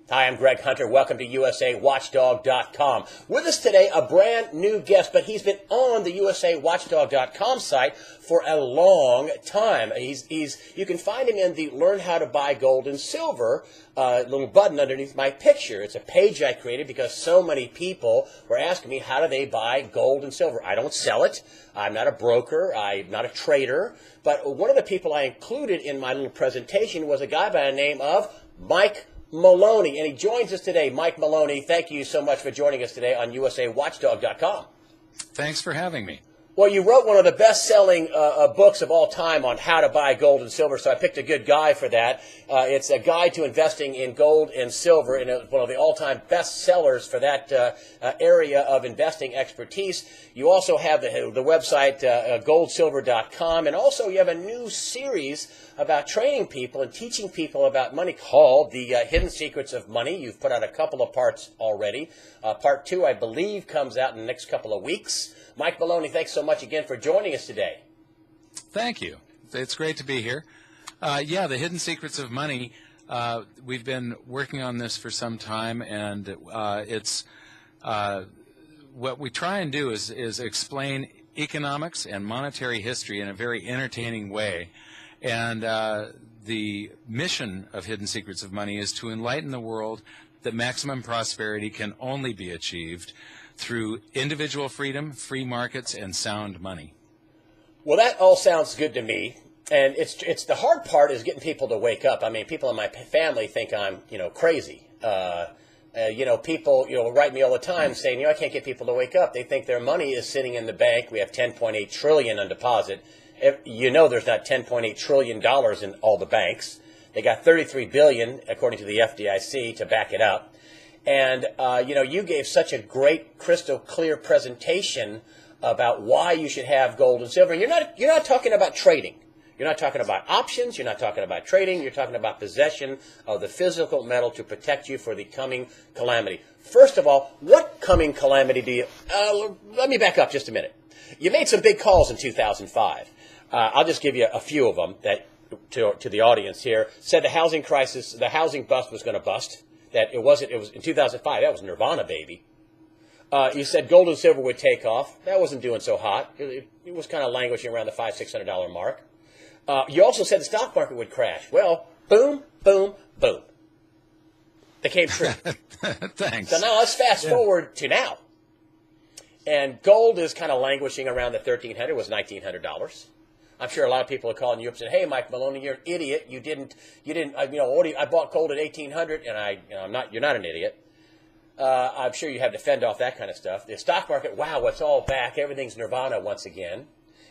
Hi, I'm Greg Hunter. Welcome to USAWatchdog.com. With us today, a brand new guest, but he's been on the USAWatchdog.com site for a long time. You can find him in the Learn How to Buy Gold and Silver little button underneath my picture. It's a page I created because so many people were asking me, how do they buy gold and silver? I don't sell it. I'm not a broker. I'm not a trader. But one of the people I included in my little presentation was a guy by the name of Mike Maloney, and he joins us today. Mike Maloney, thank you so much for joining us today on USAWatchdog.com. Thanks for having me. Well, you wrote one of the best-selling books of all time on how to buy gold and silver, so I picked a good guy for that. It's a guide to investing in gold and silver, and it's one of the all-time best sellers for that area of investing expertise. You also have the website goldsilver.com, and also you have a new series about training people and teaching people about money called The Hidden Secrets of Money. You've put out a couple of parts already. Part 2, I believe, comes out in the next couple of weeks. Mike Maloney, thanks so much again for joining us today. Thank you. It's great to be here. The Hidden Secrets of Money, we've been working on this for some time, and it's what we try and do is explain economics and monetary history in a very entertaining way. And the mission of Hidden Secrets of Money is to enlighten the world that maximum prosperity can only be achieved through individual freedom, free markets, and sound money. Well, that all sounds good to me. And it's the hard part is getting people to wake up. I mean, people in my family think I'm, crazy. People, write me all the time saying, I can't get people to wake up. They think their money is sitting in the bank. We have $10.8 trillion on deposit. There's not $10.8 trillion in all the banks. They got $33 billion, according to the FDIC, to back it up. And, you gave such a great, crystal clear presentation about why you should have gold and silver. You're not talking about trading. You're not talking about options. You're not talking about trading. You're talking about possession of the physical metal to protect you for the coming calamity. First of all, what coming calamity do you... let me back up just a minute. You made some big calls in 2005. I'll just give you a few of them that to the audience here. Said the housing crisis, the housing bust was going to bust. That it was in 2005. That was Nirvana, baby. You said gold and silver would take off. That wasn't doing so hot. It was kind of languishing around the $500-600 mark. You also said the stock market would crash. Well, boom, boom, boom. It came true. Thanks. So now let's fast forward to now. And gold is kind of languishing around the $1,300. It was $1,900. I'm sure a lot of people are calling you up and saying, "Hey, Mike Maloney, you're an idiot. You didn't. I bought gold at $1,800, and you're not an idiot." I'm sure you have to fend off that kind of stuff. The stock market, wow, it's all back. Everything's Nirvana once again.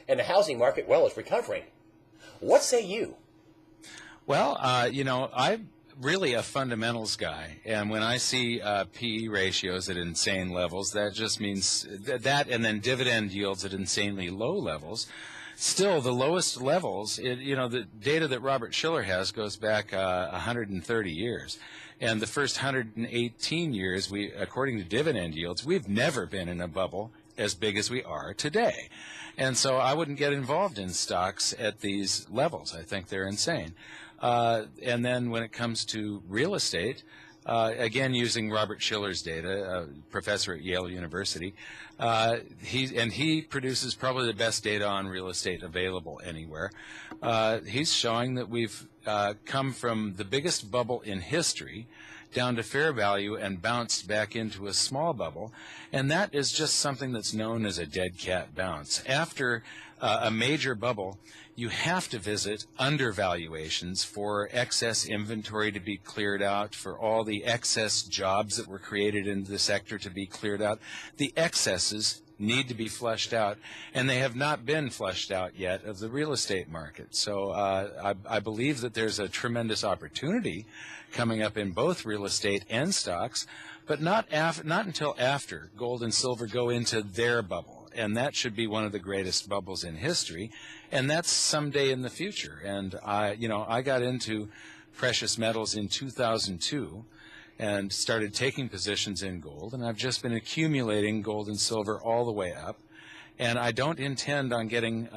And the housing market, well, it's recovering. What say you? Well, I'm really a fundamentals guy, and when I see PE ratios at insane levels, that just means that, and then dividend yields at insanely low levels. Still, the lowest levels, the data that Robert Shiller has goes back 130 years. And the first 118 years, according to dividend yields, we've never been in a bubble as big as we are today. And so I wouldn't get involved in stocks at these levels. I think they're insane. And then when it comes to real estate, again, using Robert Shiller's data, a professor at Yale University, he produces probably the best data on real estate available anywhere. He's showing that we've come from the biggest bubble in history down to fair value and bounced back into a small bubble, and that is just something that's known as a dead cat bounce. After a major bubble, you have to visit undervaluations for excess inventory to be cleared out, for all the excess jobs that were created in the sector to be cleared out. The excesses need to be flushed out, and they have not been flushed out yet of the real estate market. So I believe that there's a tremendous opportunity coming up in both real estate and stocks, but not until after gold and silver go into their bubble. And that should be one of the greatest bubbles in history, and that's someday in the future. And I got into precious metals in 2002 and started taking positions in gold, and I've just been accumulating gold and silver all the way up. And I don't intend on getting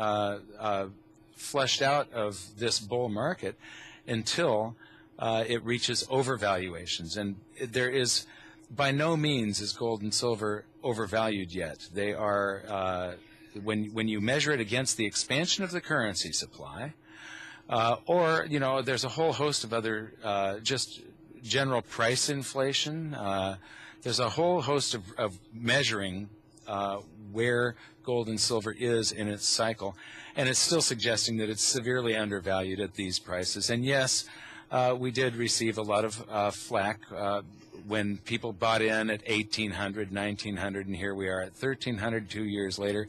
flushed out of this bull market until it reaches overvaluations. And there is, by no means is gold and silver overvalued yet. They are, when you measure it against the expansion of the currency supply, or, there's a whole host of other just general price inflation. There's a whole host of measuring where gold and silver is in its cycle, and it's still suggesting that it's severely undervalued at these prices. And yes, we did receive a lot of flack when people bought in at 1,800, 1,900, and here we are at 1,300 2 years later.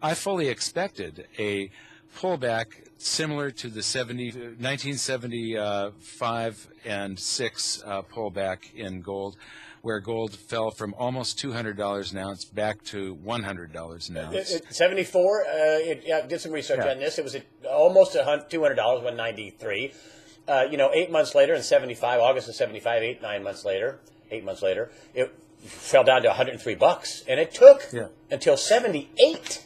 I fully expected a pullback similar to the 1975 and 6 pullback in gold, where gold fell from almost $200 an ounce back to $100 an ounce. 74, I did some research on this. It was almost $200, 193. 8 months later in 75, August of 75, 8 months later, it fell down to $103. And it took until 78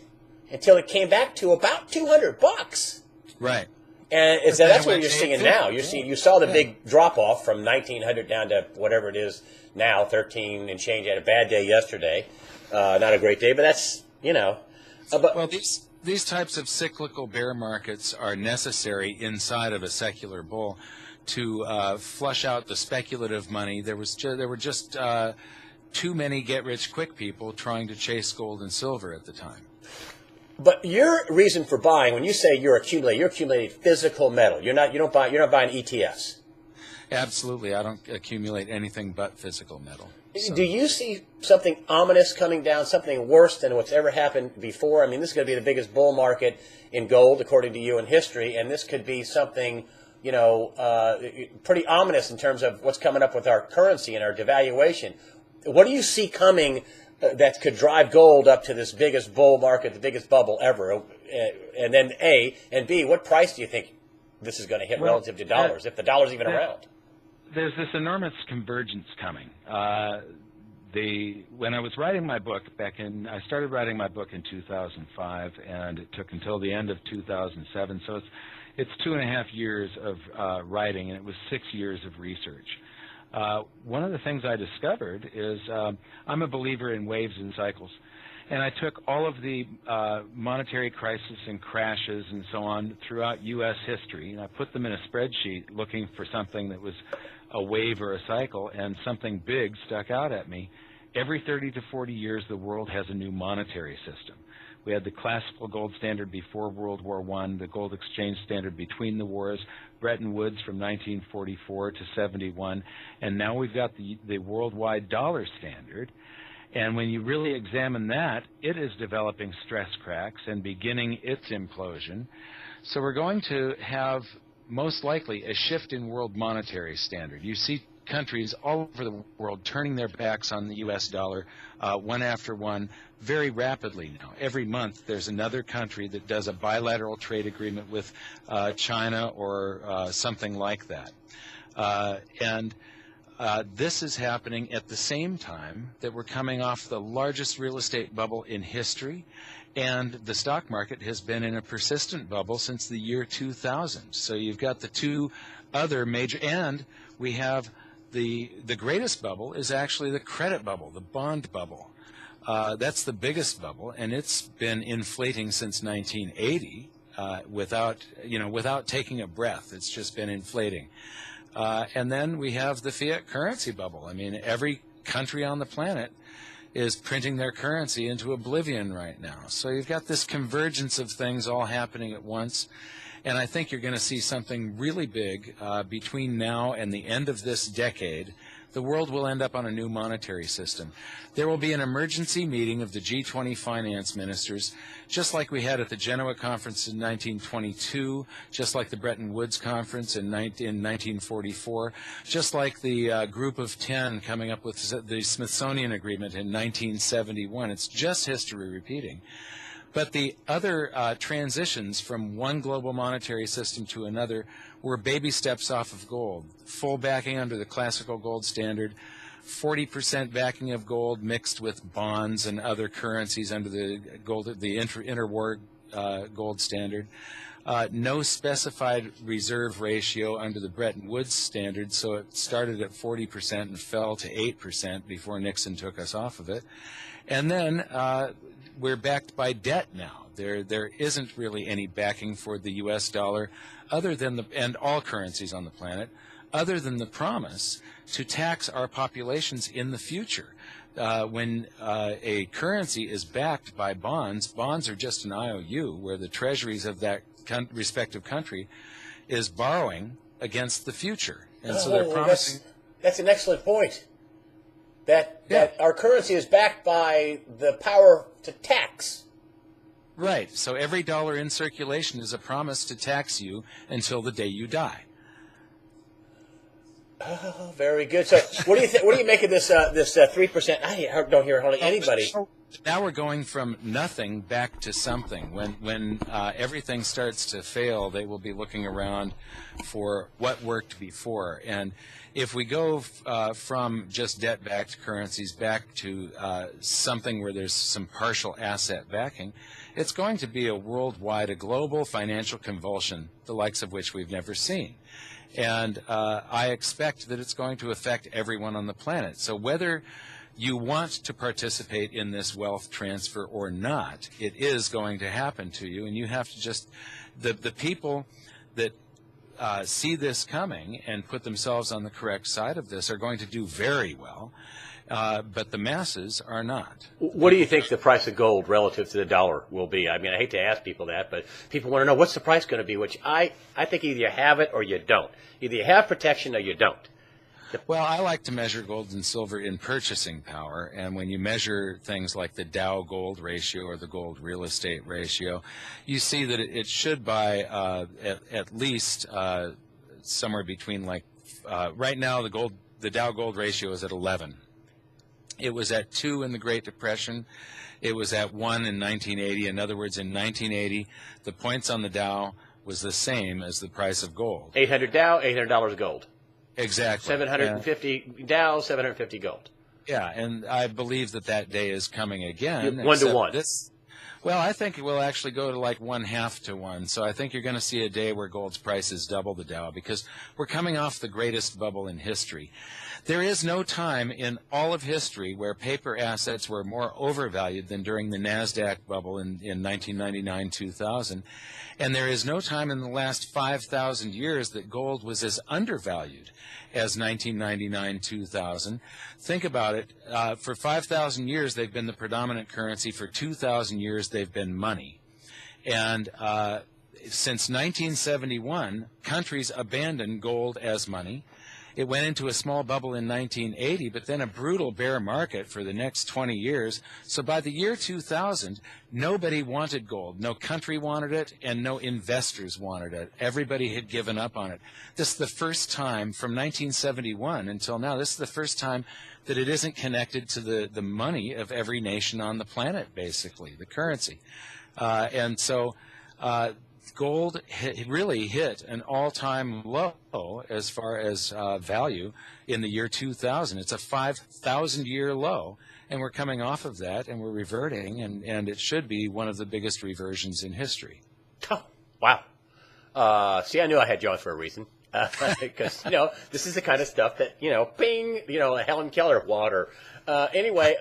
until it came back to about $200. Right. And that's what you're seeing now. You saw the big drop off from 1,900 down to whatever it is now, 13 and change. I had a bad day yesterday, not a great day, but that's well, these types of cyclical bear markets are necessary inside of a secular bull to flush out the speculative money. There were just too many get-rich-quick people trying to chase gold and silver at the time. But your reason for buying, when you say you're accumulating physical metal. You're not buying ETFs. Absolutely, I don't accumulate anything but physical metal. So. Do you see something ominous coming down, something worse than what's ever happened before? I mean, this is going to be the biggest bull market in gold, according to you, in history, and this could be something, pretty ominous in terms of what's coming up with our currency and our devaluation. What do you see coming that could drive gold up to this biggest bull market, the biggest bubble ever? And then A, and B, what price do you think this is going to hit relative to dollars, if the dollar's even around? There's this enormous convergence coming. When I was writing my book I started writing my book in 2005, and it took until the end of 2007. So it's 2.5 years of writing, and it was 6 years of research. One of the things I discovered is I'm a believer in waves and cycles. And I took all of the monetary crisis and crashes and so on throughout U.S. history, and I put them in a spreadsheet looking for something that was a wave or a cycle, and something big stuck out at me. Every 30 to 40 years, the world has a new monetary system. We had the classical gold standard before World War I, the gold exchange standard between the wars, Bretton Woods from 1944 to 71, and now we've got the worldwide dollar standard. And when you really examine that, it is developing stress cracks and beginning its implosion. So we're going to have, most likely, a shift in world monetary standard. You see countries all over the world turning their backs on the U.S. dollar one after one very rapidly now. Every month there's another country that does a bilateral trade agreement with China or something like that. This is happening at the same time that we're coming off the largest real estate bubble in history, and the stock market has been in a persistent bubble since the year 2000. So you've got the two other major, and we have the greatest bubble is actually the credit bubble, the bond bubble. That's the biggest bubble, and it's been inflating since 1980 without taking a breath. It's just been inflating. And then we have the fiat currency bubble. I mean, every country on the planet is printing their currency into oblivion right now. So you've got this convergence of things all happening at once. And I think you're going to see something really big between now and the end of this decade. The world will end up on a new monetary system. There will be an emergency meeting of the G20 finance ministers, just like we had at the Genoa Conference in 1922, just like the Bretton Woods Conference in 1944, just like the Group of 10 coming up with the Smithsonian Agreement in 1971. It's just history repeating. But the other transitions from one global monetary system to another were baby steps off of gold. Full backing under the classical gold standard, 40% backing of gold mixed with bonds and other currencies under the interwar gold standard. no specified reserve ratio under the Bretton Woods standard, so it started at 40% and fell to 8% before Nixon took us off of it. And then we're backed by debt now. There isn't really any backing for the U.S. dollar other than and all currencies on the planet, other than the promise to tax our populations in the future. When a currency is backed by bonds, bonds are just an IOU where the treasuries of that respective country is borrowing against the future. And so they're promising. That's an excellent point. That our currency is backed by the power to tax. Right. So every dollar in circulation is a promise to tax you until the day you die. Oh, very good. So, what do you think? What do you make of this 3%? I don't hear hardly anybody. Now we're going from nothing back to something. When everything starts to fail, they will be looking around for what worked before. And if we go from just debt-backed currencies back to something where there's some partial asset backing, it's going to be a worldwide, a global financial convulsion, the likes of which we've never seen. And I expect that it's going to affect everyone on the planet. So whether you want to participate in this wealth transfer or not, it is going to happen to you. And you have to just, the people that see this coming and put themselves on the correct side of this are going to do very well. But the masses are not. What do you think the price of gold relative to the dollar will be? I mean, I hate to ask people that, but people want to know what's the price going to be, which I think either you have it or you don't. Either you have protection or you don't. Well, I like to measure gold and silver in purchasing power, and when you measure things like the Dow gold ratio or the gold real estate ratio, you see that it should buy at least somewhere between right now the Dow gold ratio is at 11. It was at 2 in the Great Depression. It was at 1 in 1980. In other words, in 1980, the points on the Dow was the same as the price of gold. 800 Dow, $800 gold. Exactly. 750 Dow, 750 gold. Yeah, and I believe that day is coming again. 1 to 1. Well, I think it will actually go to like 1/2 to 1. So I think you're going to see a day where gold's price is double the Dow because we're coming off the greatest bubble in history. There is no time in all of history where paper assets were more overvalued than during the NASDAQ bubble in 1999-2000. And there is no time in the last 5,000 years that gold was as undervalued as 1999-2000. Think about it. For 5,000 years, they've been the predominant currency. For 2,000 years, they've been money. And since 1971, countries abandoned gold as money. It went into a small bubble in 1980, but then a brutal bear market for the next 20 years. So by the year 2000, nobody wanted gold. No country wanted it, and no investors wanted it. Everybody had given up on it. This is the first time from 1971 until now, this is the first time that it isn't connected to the money of every nation on the planet, basically, the currency. And so gold really hit an all-time low as far as value in the year 2000. It's a 5,000-year low, and we're coming off of that, and we're reverting, and it should be one of the biggest reversions in history. Oh, wow. See, I knew I had you on for a reason. Because, this is the kind of stuff that, bing, Helen Keller water. Anyway,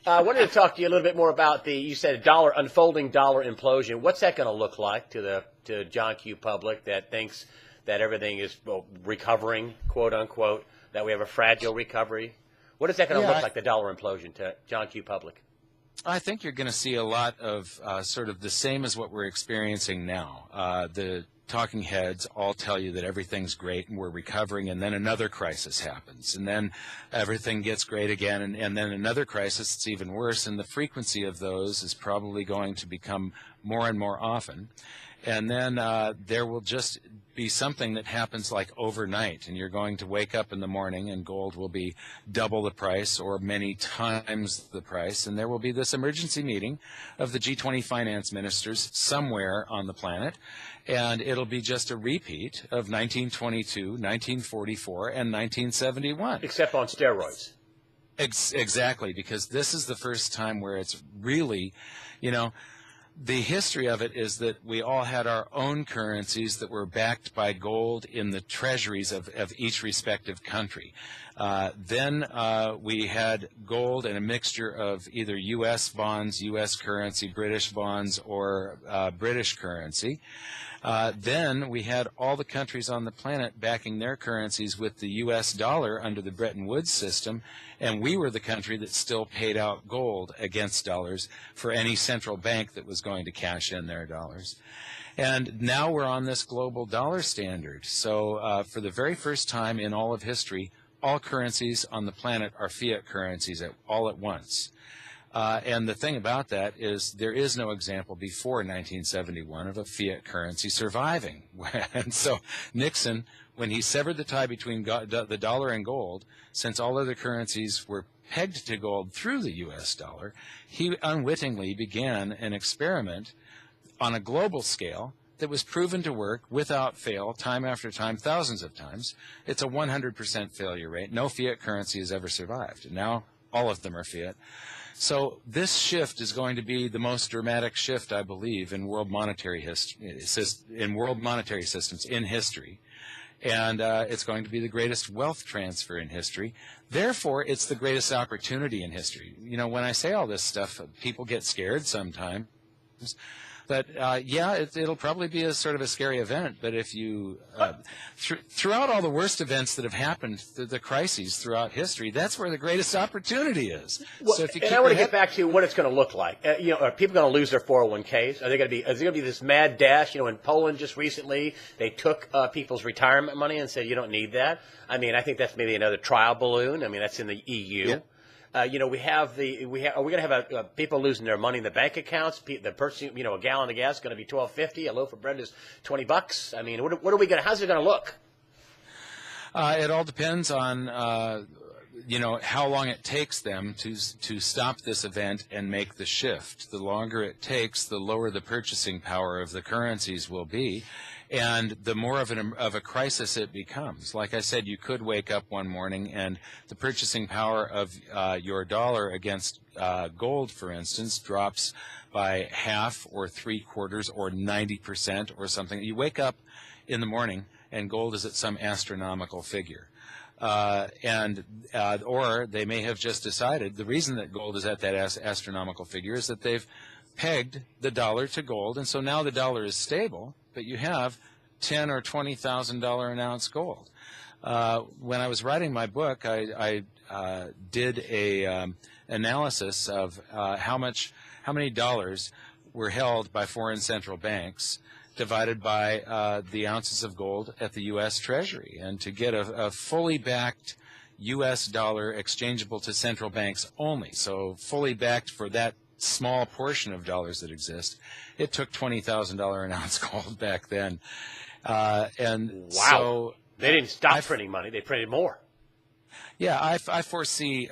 I wanted to talk to you a little bit more about you said unfolding dollar implosion. What's that going to look like to John Q. public that thinks that everything is recovering, quote unquote, that we have a fragile recovery? What is that going to look like, the dollar implosion to John Q. public? I think you're going to see a lot of sort of the same as what we're experiencing now. The talking heads all tell you that everything's great and we're recovering, and then another crisis happens, and then everything gets great again, and then another crisis that's even worse, and the frequency of those is probably going to become more and more often. And then there will just be something that happens like overnight, and you're going to wake up in the morning and gold will be double the price or many times the price, and there will be this emergency meeting of the G20 finance ministers somewhere on the planet, and it'll be just a repeat of 1922, 1944, and 1971. Except on steroids. Exactly, because this is the first time where it's really, the history of it is that we all had our own currencies that were backed by gold in the treasuries of each respective country. Then we had gold and a mixture of either U.S. bonds, U.S. currency, British bonds, or British currency. Then we had all the countries on the planet backing their currencies with the U.S. dollar under the Bretton Woods system, and we were the country that still paid out gold against dollars for any central bank that was going to cash in their dollars. And now we're on this global dollar standard. So for the very first time in all of history, all currencies on the planet are fiat currencies all at once. And the thing about that is there is no example before 1971 of a fiat currency surviving. And so Nixon, when he severed the tie between the dollar and gold, since all other currencies were pegged to gold through the U.S. dollar, he unwittingly began an experiment on a global scale that was proven to work without fail time after time, thousands of times. It's a 100% failure rate. No fiat currency has ever survived. And now all of them are fiat. So this shift is going to be the most dramatic shift, I believe, in world monetary systems in history. And it's going to be the greatest wealth transfer in history. Therefore, it's the greatest opportunity in history. You know, when I say all this stuff, people get scared sometimes. But yeah, it'll probably be a sort of a scary event. But if you, throughout all the worst events that have happened, the crises throughout history, that's where the greatest opportunity is. Well, so if you and I want to get back to what it's going to look like. You know, are people going to lose their 401ks? Are they going to be? Is there going to be this mad dash? You know, in Poland just recently, they took people's retirement money and said you don't need that. I mean, I think that's maybe another trial balloon. I mean, that's in the EU. Yeah. You know, are we going to have people losing their money in the bank accounts? The person, you know, a gallon of gas is going to be $12.50. A loaf of bread is $20. I mean, what are we going to? How's it going to look? It all depends on you know, how long it takes them to stop this event and make the shift. The longer it takes, the lower the purchasing power of the currencies will be. And the more of a crisis it becomes. Like I said, you could wake up one morning and the purchasing power of your dollar against gold, for instance, drops by half or 3/4 or 90% or something. You wake up in the morning and gold is at some astronomical figure. Or they may have just decided the reason that gold is at that astronomical figure is that they've pegged the dollar to gold, and so now the dollar is stable, but you have $10,000 or $20,000 an ounce gold. When I was writing my book, I did a analysis of how many dollars were held by foreign central banks divided by the ounces of gold at the U.S. Treasury, and to get a fully backed U.S. dollar exchangeable to central banks only, so fully backed for that small portion of dollars that exist, it took $20,000 an ounce gold back then. And wow. So they didn't stop printing money; they printed more. Yeah, I foresee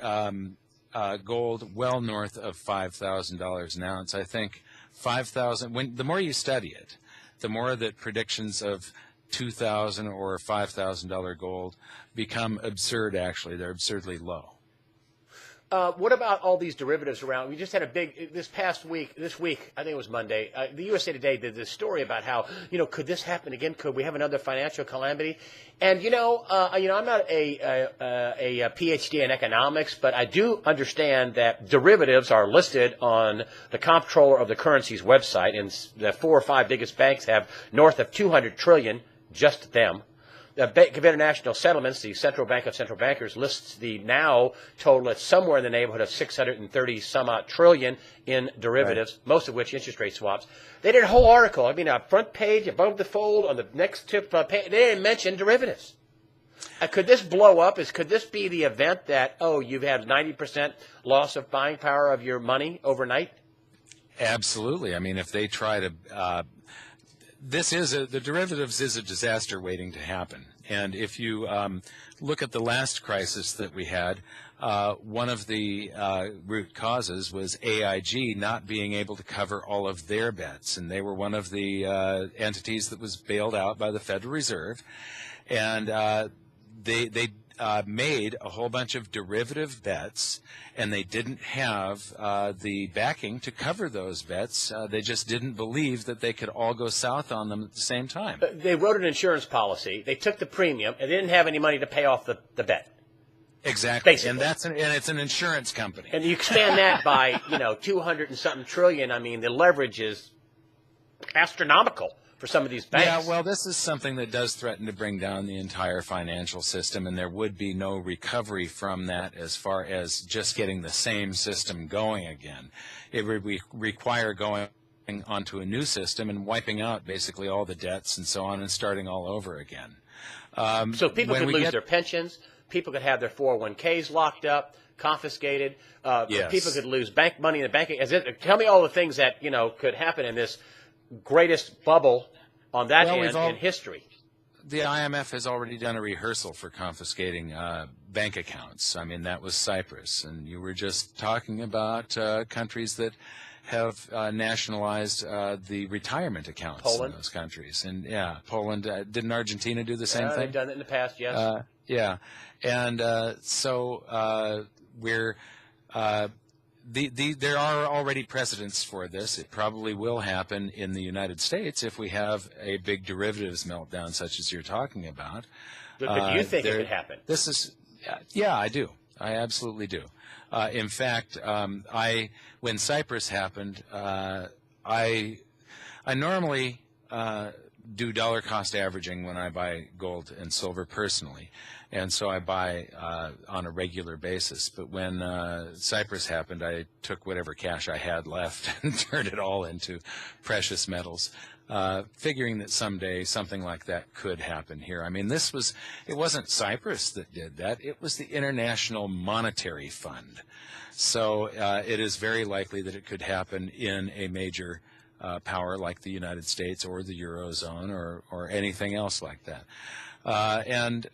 gold well north of $5,000 an ounce. I think 5,000. The more you study it, the more that predictions of $2,000 or $5,000 gold become absurd. Actually, they're absurdly low. What about all these derivatives around? We just had this week, I think it was Monday, the USA Today did this story about how, you know, could this happen again? Could we have another financial calamity? And, I'm not a PhD in economics, but I do understand that derivatives are listed on the comptroller of the currency's website, and the 4 or 5 biggest banks have north of $200 trillion, just them. The Bank of International Settlements, the central bank of central bankers, lists the now total at somewhere in the neighborhood of 630 some odd trillion in derivatives, right, most of which interest rate swaps. They did a whole article. I mean, a front page, above the fold, on the next tip page, they didn't mention derivatives. Could this blow up? Could this be the event that, you've had 90% loss of buying power of your money overnight? Absolutely. I mean, if they try to the derivatives is a disaster waiting to happen. And if you look at the last crisis that we had, one of the root causes was AIG not being able to cover all of their bets. And they were one of the entities that was bailed out by the Federal Reserve. And they made a whole bunch of derivative bets, and they didn't have the backing to cover those bets. They just didn't believe that they could all go south on them at the same time. They wrote an insurance policy. They took the premium, and they didn't have any money to pay off the bet. Exactly, Basically. And it's an insurance company. And you expand that by 200 and something trillion. I mean, the leverage is astronomical for some of these banks. Yeah, well, this is something that does threaten to bring down the entire financial system, and there would be no recovery from that as far as just getting the same system going again. It would require going onto a new system and wiping out basically all the debts and so on and starting all over again. So people could lose their pensions. People could have their 401ks locked up, confiscated. Yes. People could lose bank money in the banking. Tell me all the things that could happen in this greatest bubble on that end in history. The IMF has already done a rehearsal for confiscating bank accounts. I mean, that was Cyprus, and you were just talking about countries that have nationalized the retirement accounts Poland. in those countries. And yeah, Poland. Didn't Argentina do the same thing? They've done it in the past, yes. Yeah, and so we're there are already precedents for this. It probably will happen in the United States if we have a big derivatives meltdown such as you're talking about. But do you think it could happen? This is, yeah, I do. I absolutely do. In fact, when Cyprus happened, I normally do dollar cost averaging when I buy gold and silver personally, and so I buy on a regular basis. But when Cyprus happened, I took whatever cash I had left and turned it all into precious metals, figuring that someday something like that could happen here. I mean, it wasn't Cyprus that did that. It was the International Monetary Fund. So it is very likely that it could happen in a major power like the United States or the Eurozone or anything else like that. And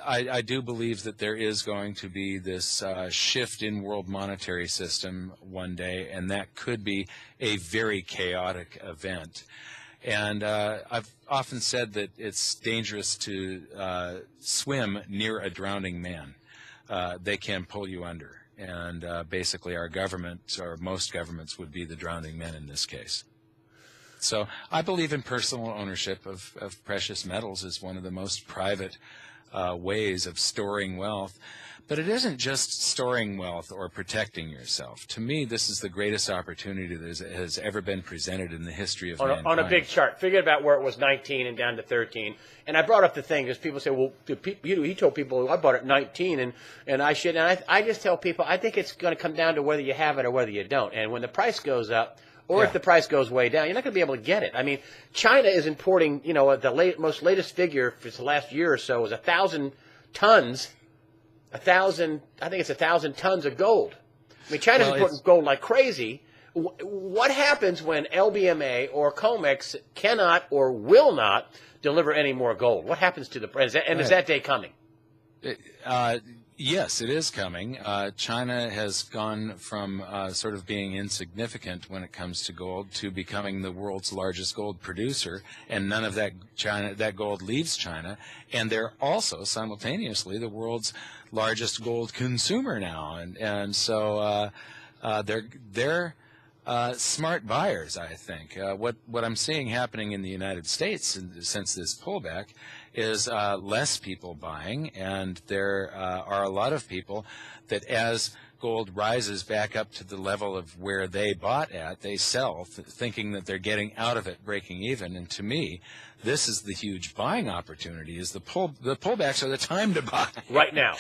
I do believe that there is going to be this shift in world monetary system one day, and that could be a very chaotic event. And I've often said that it's dangerous to swim near a drowning man. They can pull you under. And basically our government, or most governments, would be the drowning men in this case. So I believe in personal ownership of precious metals as one of the most private ways of storing wealth. But it isn't just storing wealth or protecting yourself. To me, this is the greatest opportunity that has ever been presented in the history of mankind. On a big chart. Forget about where it was 19 and down to 13. And I brought up the thing because people say, well, he told people I bought it at 19 and I should. And I just tell people I think it's going to come down to whether you have it or whether you don't. And when the price goes up, or if the price goes way down, you're not going to be able to get it. I mean, China is importing, the most latest figure for the last year or so is 1,000 tons. I think it's 1,000 tons of gold. I mean, China's importing gold like crazy. What happens when LBMA or COMEX cannot or will not deliver any more gold? What happens to the price? And is that day coming? Yes, it is coming. China has gone from sort of being insignificant when it comes to gold to becoming the world's largest gold producer, and none of that gold leaves China. And they're also simultaneously the world's largest gold consumer now, and so they're smart buyers, I think. What I'm seeing happening in the United States since this pullback is less people buying, and there are a lot of people that as gold rises back up to the level of where they bought at, they sell, thinking that they're getting out of it, breaking even. And to me, this is the huge buying opportunity. The pullbacks are the time to buy right now.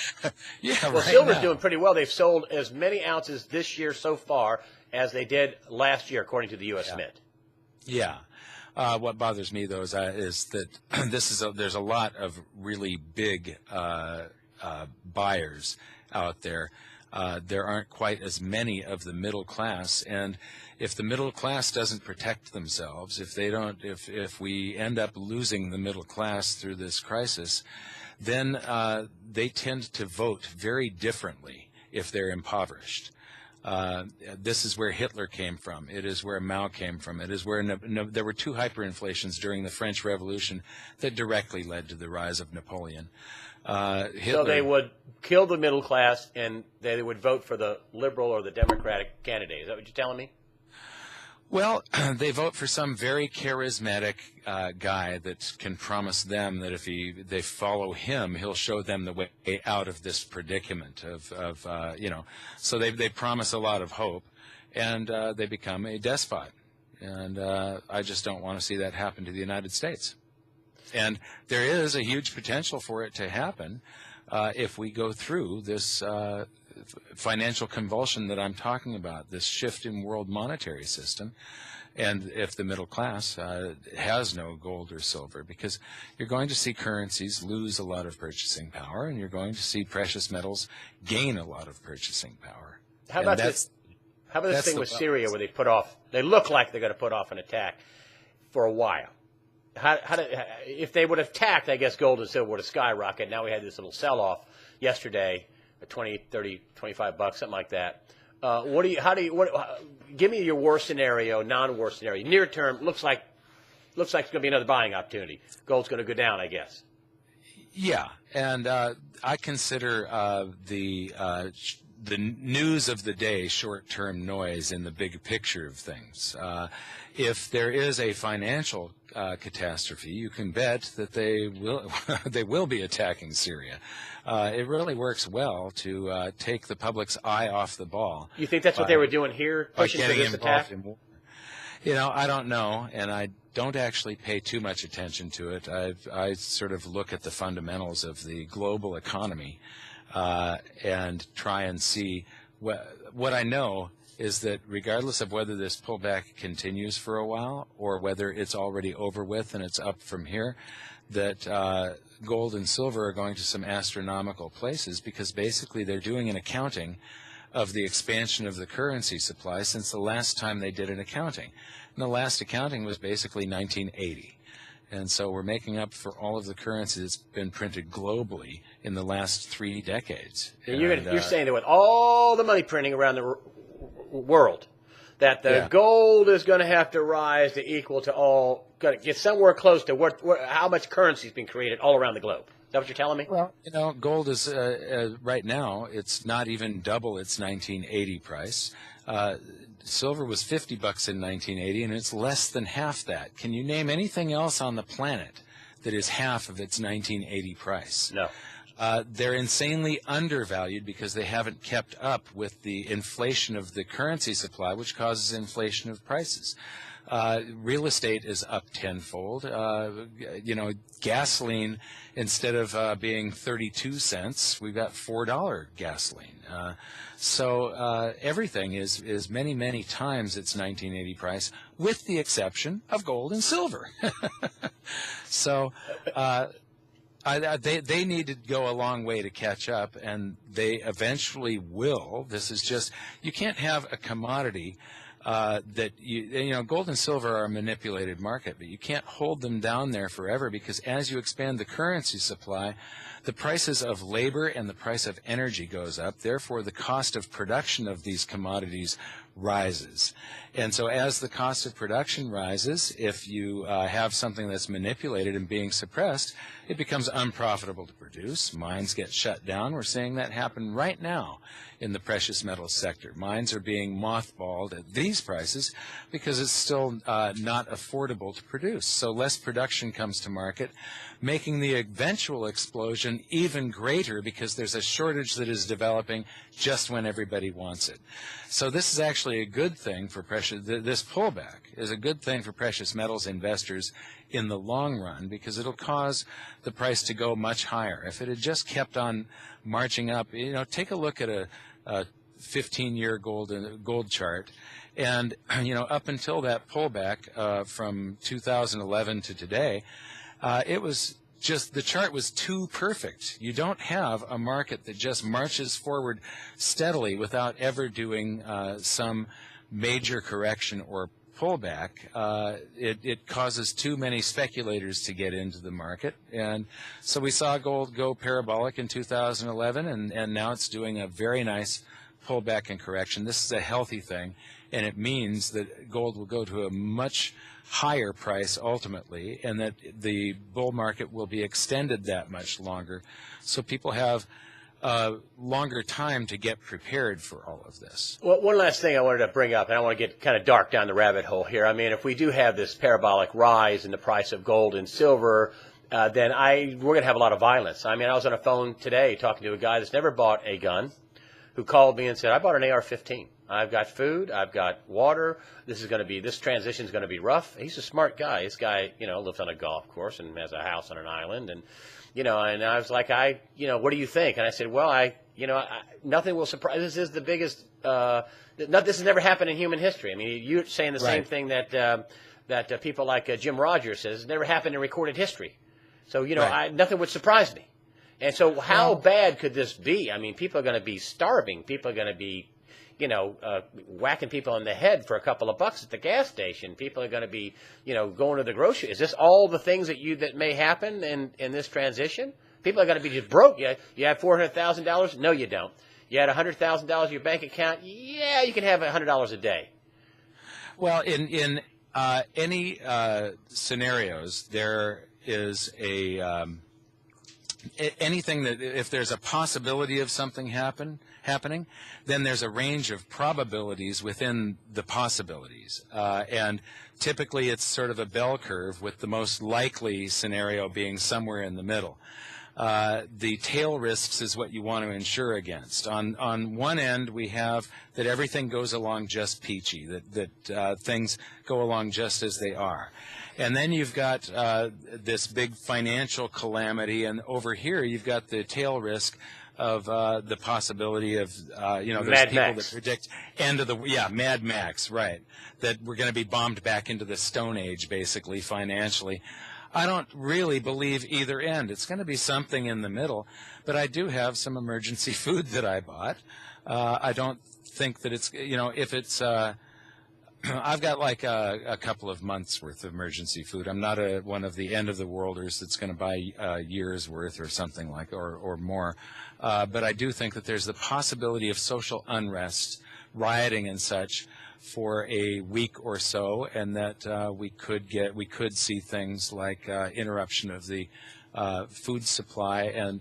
Well, silver's doing pretty well. They've sold as many ounces this year so far as they did last year, according to the U.S. Mint. Yeah. What bothers me, though, is that there's a lot of really big buyers out there. There aren't quite as many of the middle class, and if the middle class doesn't protect themselves, if we end up losing the middle class through this crisis, then they tend to vote very differently if they're impoverished. This is where Hitler came from. It is where Mao came from. It is where there were two hyperinflations during the French Revolution that directly led to the rise of Napoleon. Hitler, so they would kill the middle class, and they would vote for the liberal or the Democratic candidate. Is that what you're telling me? well, they vote for some very charismatic guy that can promise them that if they follow him, he'll show them the way out of this predicament So they promise a lot of hope, and they become a despot. And I just don't want to see that happen to the United States. And there is a huge potential for it to happen if we go through this financial convulsion that I'm talking about, this shift in world monetary system, and if the middle class has no gold or silver, because you're going to see currencies lose a lot of purchasing power, and you're going to see precious metals gain a lot of purchasing power. How about this? How about this thing with Syria, where they look like they're going to put off an attack for a while? If they would have attacked, I guess gold and silver would have skyrocketed. Now we had this little sell-off yesterday, at 20, 30, 25 bucks, something like that. Give me your worst scenario, non-worst scenario. Near term, looks like it's going to be another buying opportunity. Gold's going to go down, I guess. Yeah, and I consider the news of the day short-term noise in the big picture of things. If there is a financial catastrophe, you can bet that they will be attacking Syria. It really works well to take the public's eye off the ball. You think that's what they were doing here, pushing for this attack? I don't know, and I don't actually pay too much attention to it. I sort of look at the fundamentals of the global economy and try and see what I know is that regardless of whether this pullback continues for a while or whether it's already over with and it's up from here, that gold and silver are going to some astronomical places, because basically they're doing an accounting of the expansion of the currency supply since the last time they did an accounting. And the last accounting was basically 1980. And so we're making up for all of the currency that's been printed globally in the last 3 decades. You're saying that with all the money printing around the world, that the gold is going to have to rise to equal to all, going to get somewhere close to how much currency has been created all around the globe. Is that what you're telling me? Well, gold is right now, it's not even double its 1980 price. Silver was $50 in 1980, and it's less than half that. Can you name anything else on the planet that is half of its 1980 price? No. They're insanely undervalued because they haven't kept up with the inflation of the currency supply, which causes inflation of prices. Real estate is up tenfold. Gasoline, instead of being 32 cents, we've got $4 gasoline. So everything is many, many times its 1980 price, with the exception of gold and silver. So they need to go a long way to catch up, and they eventually will. This is just, you can't have a commodity that gold and silver are a manipulated market, but you can't hold them down there forever, because as you expand the currency supply, the prices of labor and the price of energy goes up. Therefore, the cost of production of these commodities rises. And so as the cost of production rises, if you have something that's manipulated and being suppressed, it becomes unprofitable to produce. Mines get shut down. We're seeing that happen right now in the precious metals sector. Mines are being mothballed at these prices because it's still not affordable to produce. So less production comes to market, making the eventual explosion even greater because there's a shortage that is developing just when everybody wants it. So this is actually a good thing for this pullback is a good thing for precious metals investors in the long run, because it'll cause the price to go much higher. If it had just kept on marching up, take a look at a 15-year gold chart, and up until that pullback from 2011 to today, it was just, the chart was too perfect. You don't have a market that just marches forward steadily without ever doing some major correction or pullback. It causes too many speculators to get into the market. And so we saw gold go parabolic in 2011, and now it's doing a very nice pullback and correction. This is a healthy thing, and it means that gold will go to a much higher price ultimately, and that the bull market will be extended that much longer. So people have longer time to get prepared for all of this. Well, one last thing I wanted to bring up, and I want to get kind of dark down the rabbit hole here. I mean, if we do have this parabolic rise in the price of gold and silver, then we're going to have a lot of violence. I mean, I was on a phone today talking to a guy that's never bought a gun, who called me and said, I bought an AR-15. I've got food, I've got water. This transition is going to be rough. He's a smart guy. This guy, lives on a golf course and has a house on an island. And, and I was like, what do you think? And I said, well, nothing will surprise. This is the biggest, this has never happened in human history. I mean, you're saying the same thing that people like Jim Rogers says. It's never happened in recorded history. So, nothing would surprise me. And so how bad could this be? I mean, people are going to be starving. People are going to be, whacking people in the head for a couple of bucks at the gas station. People are going to be, going to the grocery. Is this all the things that may happen in this transition? People are going to be just broke. You have $400,000? No, you don't. You had $100,000 in your bank account? Yeah, you can have $100 a day. Well, in any scenarios, there is anything that if there's a possibility of something happening, then there's a range of probabilities within the possibilities. And typically it's sort of a bell curve with the most likely scenario being somewhere in the middle. The tail risks is what you want to insure against. On one end, we have that everything goes along just peachy, that things go along just as they are. And then you've got this big financial calamity, and over here you've got the tail risk of the possibility of, there's Mad people Max. that predict end of the, Mad Max, right, that we're going to be bombed back into the Stone Age, basically, financially. I don't really believe either end. It's going to be something in the middle, but I do have some emergency food that I bought. I don't think that it's, if it's, I've got like a couple of months worth of emergency food. I'm not one of the end of the worlders that's going to buy a year's worth or something like or more. But I do think that there's the possibility of social unrest, rioting and such for a week or so, and that we could see things like interruption of the food supply, and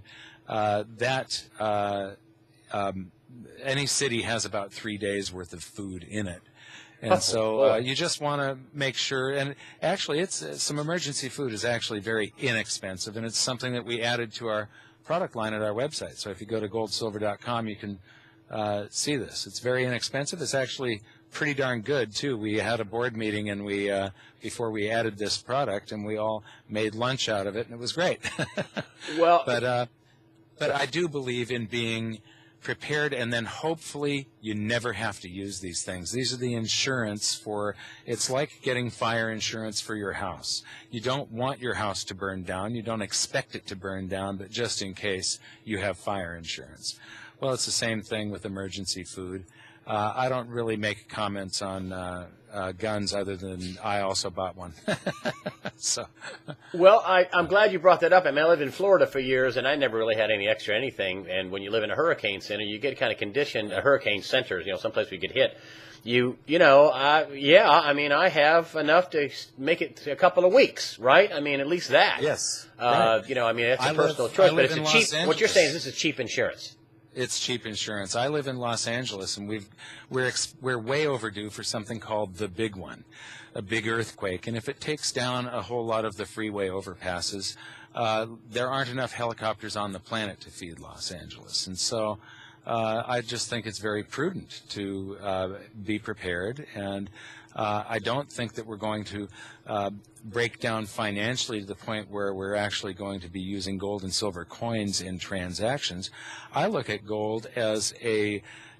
any city has about 3 days worth of food in it. And so you just want to make sure, and actually it's some emergency food is actually very inexpensive, and it's something that we added to our product line at our website. So if you go to goldsilver.com, you can see this. It's very inexpensive. It's actually pretty darn good, too. We had a board meeting and we before we added this product, and we all made lunch out of it, and it was great. Well, but I do believe in being prepared, and then hopefully you never have to use these things. These are the insurance for, it's like getting fire insurance for your house. You don't want your house to burn down. You don't expect it to burn down, but just in case you have fire insurance. Well, it's the same thing with emergency food. I don't really make comments on guns other than I also bought one. So. Well, I'm glad you brought that up. I mean, I lived in Florida for years, and I never really had any extra anything. And when you live in a hurricane center, you get kind of conditioned. A hurricane center, someplace we get hit. I have enough to make it a couple of weeks, right? I mean, at least that. Yes. Right. It's a personal choice, but it's a cheap. What you're saying is this is cheap insurance. It's cheap insurance. I live in Los Angeles, and we're way overdue for something called the big one, a big earthquake. And if it takes down a whole lot of the freeway overpasses, there aren't enough helicopters on the planet to feed Los Angeles. And so I just think it's very prudent to be prepared. And I don't think that we're going to break down financially to the point where we're actually going to be using gold and silver coins in transactions. I look at gold as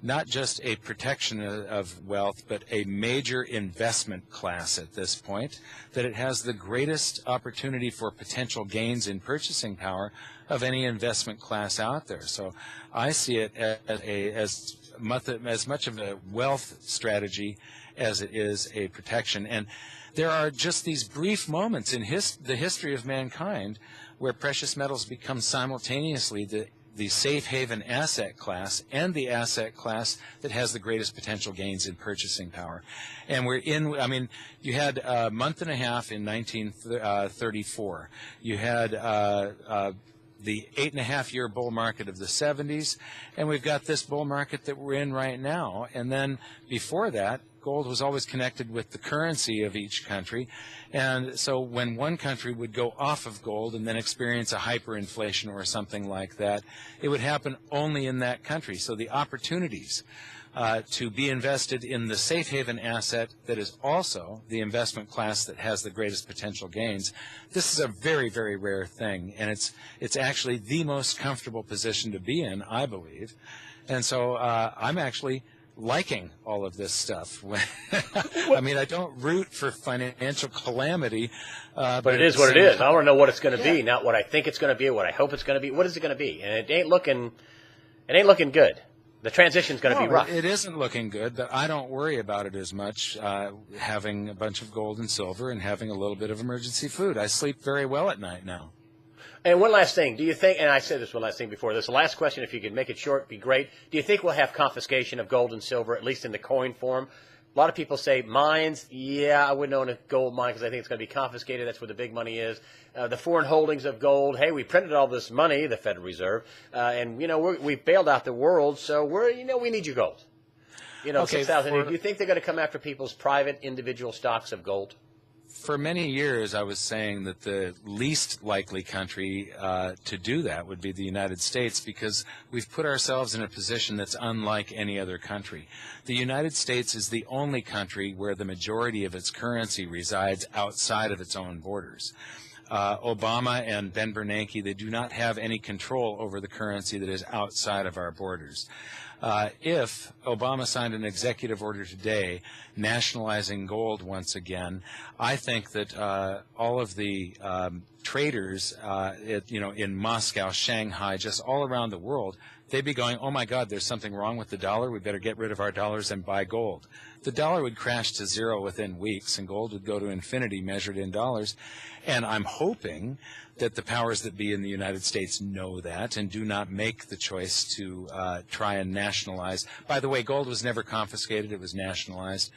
not just a protection of wealth, but a major investment class at this point, that it has the greatest opportunity for potential gains in purchasing power of any investment class out there. So I see it as much of a wealth strategy as it is a protection. And there are just these brief moments in the history of mankind where precious metals become simultaneously the the safe haven asset class and the asset class that has the greatest potential gains in purchasing power. And we're in, I mean, you had a month and a half in 1934. You had the 8.5-year bull market of the 70s, and we've got this bull market that we're in right now. And then before that, gold was always connected with the currency of each country. And so when one country would go off of gold and then experience a hyperinflation or something like that, it would happen only in that country. So the opportunities to be invested in the safe haven asset that is also the investment class that has the greatest potential gains, this is a very, very rare thing. And it's actually the most comfortable position to be in, I believe. And so I'm actually liking all of this stuff. I mean, I don't root for financial calamity. But it is what it is. I want to know what it's going to be, not what I think it's going to be, what I hope it's going to be. What is it going to be? And it ain't looking good. The transition's going to be rough. It isn't looking good, but I don't worry about it as much, having a bunch of gold and silver and having a little bit of emergency food. I sleep very well at night now. And one last thing, do you think, and I said this one last thing before, this last question, if you could make it short, be great. Do you think we'll have confiscation of gold and silver, at least in the coin form? A lot of people say mines, yeah, I wouldn't own a gold mine because I think it's going to be confiscated. That's where the big money is. The foreign holdings of gold, hey, we printed all this money, the Federal Reserve, and, we bailed out the world, so we need your gold. Okay, 6,000. Do you think they're going to come after people's private individual stocks of gold? For many years, I was saying that the least likely country to do that would be the United States, because we've put ourselves in a position that's unlike any other country. The United States is the only country where the majority of its currency resides outside of its own borders. Obama and Ben Bernanke, they do not have any control over the currency that is outside of our borders. If Obama signed an executive order today nationalizing gold once again, I think that all of the traders, in Moscow, Shanghai, just all around the world, they'd be going, oh my God, there's something wrong with the dollar. We better get rid of our dollars and buy gold. The dollar would crash to zero within weeks, and gold would go to infinity measured in dollars. And I'm hoping that the powers that be in the United States know that and do not make the choice to try and nationalize. By the way, gold was never confiscated. It was nationalized.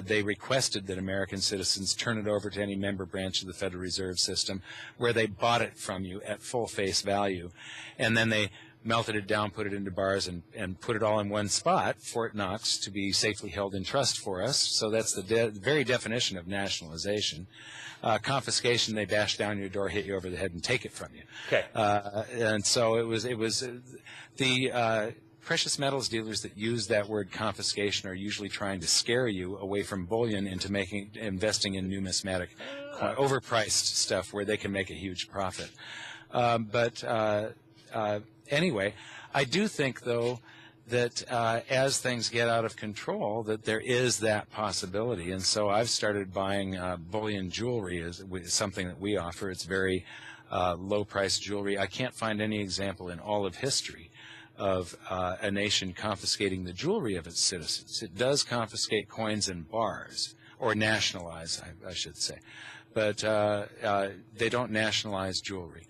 They requested that American citizens turn it over to any member branch of the Federal Reserve System, where they bought it from you at full face value. And then they melted it down, put it into bars, and put it all in one spot, Fort Knox, to be safely held in trust for us. So that's the very definition of nationalization. Confiscation, they bash down your door, hit you over the head, and take it from you. Okay. And so it was the precious metals dealers that use that word confiscation are usually trying to scare you away from bullion into investing in numismatic, overpriced stuff where they can make a huge profit. Anyway, I do think, though, that as things get out of control, that there is that possibility. And so I've started buying bullion jewelry as something that we offer. It's very low-priced jewelry. I can't find any example in all of history of a nation confiscating the jewelry of its citizens. It does confiscate coins and bars, or nationalize, I should say. But they don't nationalize jewelry.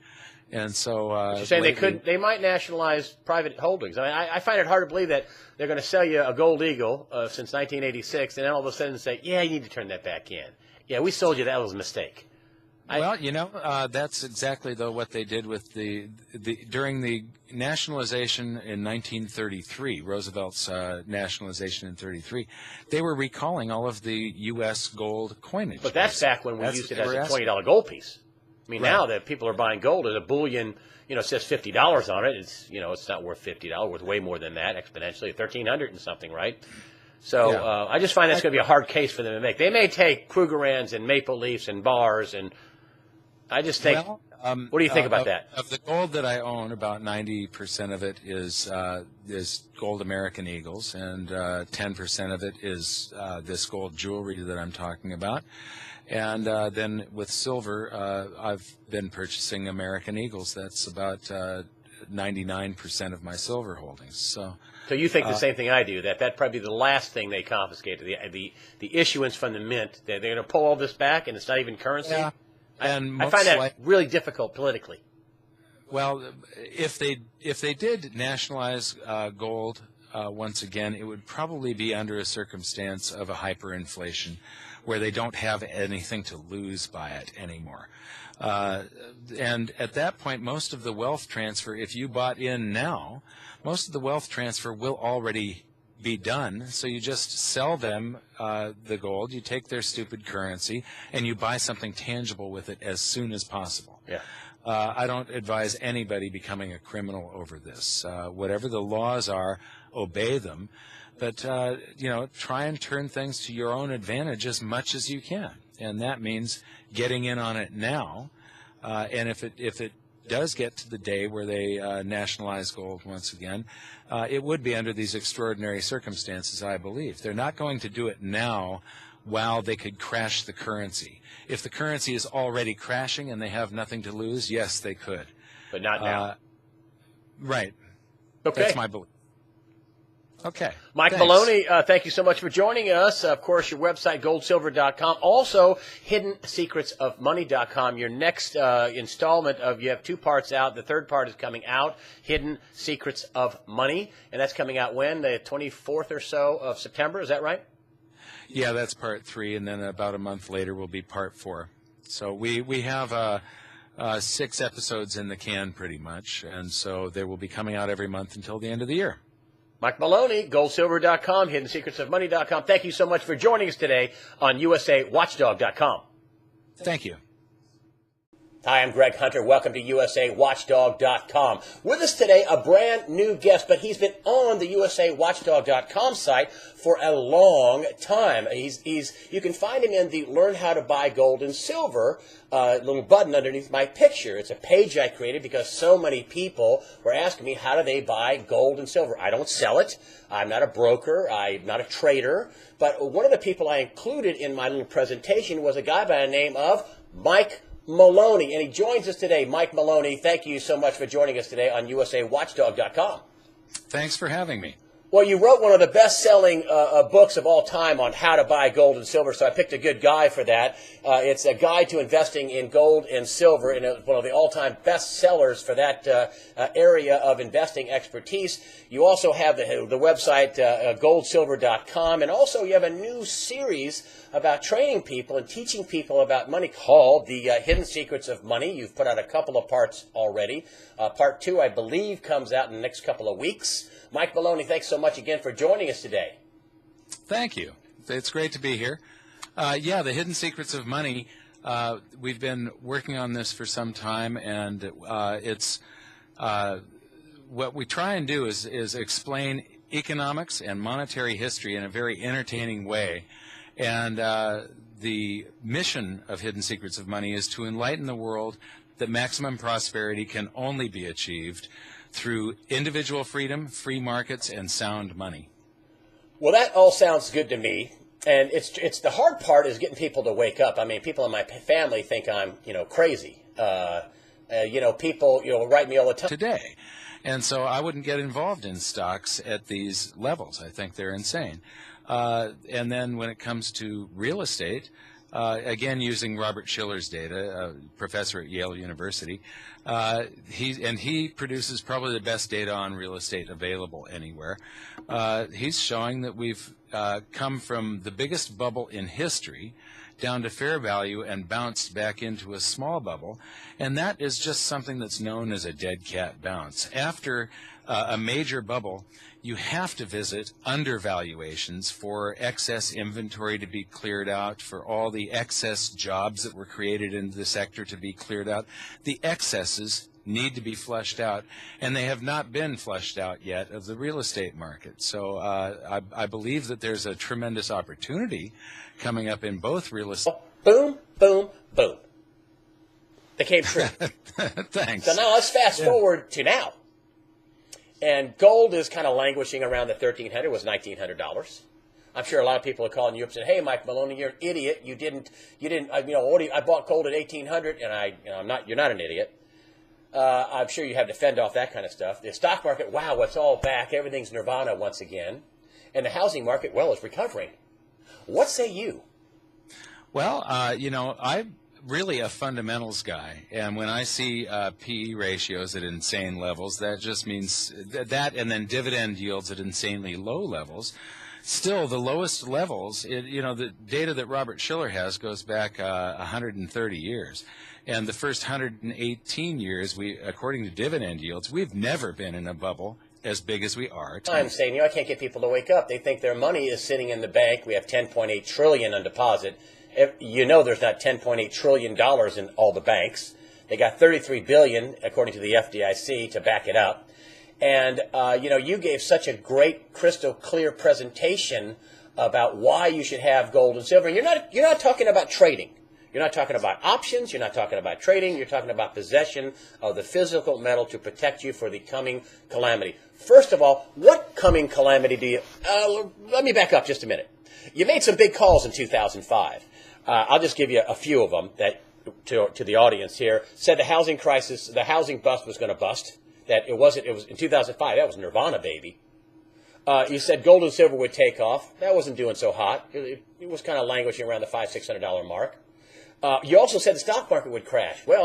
And so you're saying they might nationalize private holdings. I mean, I find it hard to believe that they're going to sell you a gold eagle since 1986, and then all of a sudden say, yeah, you need to turn that back in. Yeah, we sold you. That was a mistake. Well, that's exactly, though, what they did with during the nationalization in 1933, Roosevelt's nationalization in 1933, they were recalling all of the U.S. gold coinage. But that's back when we used it as a $20 gold piece. I mean, now that people are buying gold as a bullion, it says $50 on it. It's not worth $50, worth way more than that, exponentially, $1,300 and something, right? So I just find that's going to be a hard case for them to make. They may take Krugerrands and Maple Leafs and bars, and I just think. Well, what do you think about that? Of the gold that I own, about 90% of it is gold American Eagles, and 10% of it is this gold jewelry that I'm talking about. And then with silver, I've been purchasing American Eagles. That's about 99% of my silver holdings. So you think the same thing I do, that'd probably be the last thing they confiscated, the issuance from the mint. They're going to pull all this back, and it's not even currency? Yeah. I find that really difficult politically. Well, if they did nationalize gold once again, it would probably be under a circumstance of a hyperinflation, where they don't have anything to lose by it anymore. And at that point, most of the wealth transfer, if you bought in now, most of the wealth transfer will already be done. So you just sell them the gold, you take their stupid currency, and you buy something tangible with it as soon as possible. Yeah. I don't advise anybody becoming a criminal over this. Whatever the laws are, obey them. But, try and turn things to your own advantage as much as you can. And that means getting in on it now. And if it does get to the day where they nationalize gold once again, it would be under these extraordinary circumstances, I believe. They're not going to do it now while they could crash the currency. If the currency is already crashing and they have nothing to lose, yes, they could. But not now. Right. Okay. That's my belief. Okay. Mike Thanks. Maloney, thank you so much for joining us. Of course, your website, goldsilver.com. Also, hiddensecretsofmoney.com. Your next installment you have 2 parts out. The third part is coming out, Hidden Secrets of Money. And that's coming out when? The 24th or so of September. Is that right? Yeah, that's part 3. And then about a month later will be part 4. So we have 6 episodes in the can pretty much. And so they will be coming out every month until the end of the year. Mike Maloney, goldsilver.com, hiddensecretsofmoney.com. Thank you so much for joining us today on usawatchdog.com. Thank you. Hi, I'm Greg Hunter. Welcome to usawatchdog.com. With us today, a brand new guest, but he's been on the usawatchdog.com site for a long time. You can find him in the Learn How to Buy Gold and Silver little button underneath my picture. It's a page I created because so many people were asking me, how do they buy gold and silver? I don't sell it. I'm not a broker. I'm not a trader. But one of the people I included in my little presentation was a guy by the name of Mike Maloney, and he joins us today. Mike Maloney, thank you so much for joining us today on usawatchdog.com. Thanks for having me. Well, you wrote one of the best-selling books of all time on how to buy gold and silver, so I picked a good guy for that. It's a guide to investing in gold and silver, and it's one of the all-time best-sellers for that area of investing expertise. You also have the website goldsilver.com, and also you have a new series about training people and teaching people about money called The Hidden Secrets of Money. You've put out a couple of parts already. Part 2, I believe, comes out in the next couple of weeks. Mike Maloney, thanks so much again for joining us today. Thank you. It's great to be here. The Hidden Secrets of Money, we've been working on this for some time, and it's what we try and do is explain economics and monetary history in a very entertaining way. And the mission of Hidden Secrets of Money is to enlighten the world that maximum prosperity can only be achieved through individual freedom, free markets, and sound money. Well, that all sounds good to me. And it's the hard part is getting people to wake up. I mean, people in my family think I'm, crazy. People, write me all the time. Today. And so I wouldn't get involved in stocks at these levels. I think they're insane. And then when it comes to real estate, again, using Robert Shiller's data, a professor at Yale University, he produces probably the best data on real estate available anywhere. He's showing that we've come from the biggest bubble in history down to fair value and bounced back into a small bubble, and that is just something that's known as a dead cat bounce. After a major bubble, you have to visit undervaluations for excess inventory to be cleared out, for all the excess jobs that were created in the sector to be cleared out. The excesses need to be flushed out, and they have not been flushed out yet of the real estate market. So I believe that there's a tremendous opportunity coming up in both real estate. Boom, boom, boom. That came true. Thanks. So now let's fast forward to now. And gold is kind of languishing around the $1,300. It was $1,900. I'm sure a lot of people are calling you up and saying, "Hey, Mike Maloney, you're an idiot. You didn't. I bought gold at $1,800, and you're not an idiot." I'm sure you have to fend off that kind of stuff. The stock market, wow, it's all back. Everything's nirvana once again. And the housing market, well, is recovering. What say you? Well, I really a fundamentals guy, and when I see PE ratios at insane levels, that just means that, and then dividend yields at insanely low levels. Still, the lowest levels, the data that Robert Shiller has goes back 130 years. And the first 118 years, according to dividend yields, we've never been in a bubble as big as we are. I'm saying, I can't get people to wake up. They think their money is sitting in the bank. We have $10.8 trillion on deposit. There's not $10.8 trillion in all the banks. They got $33 billion, according to the FDIC, to back it up. And, you gave such a great, crystal clear presentation about why you should have gold and silver. You're not talking about trading. You're not talking about options. You're not talking about trading. You're talking about possession of the physical metal to protect you for the coming calamity. First of all, what coming calamity do you... let me back up just a minute. You made some big calls in 2005. I'll just give you a few of them that to the audience here. Said the housing crisis, the housing bust was going to bust. That it was in 2005. That was Nirvana, baby. You said gold and silver would take off. That wasn't doing so hot. It was kind of languishing around the $500-600 mark. You also said the stock market would crash. Well,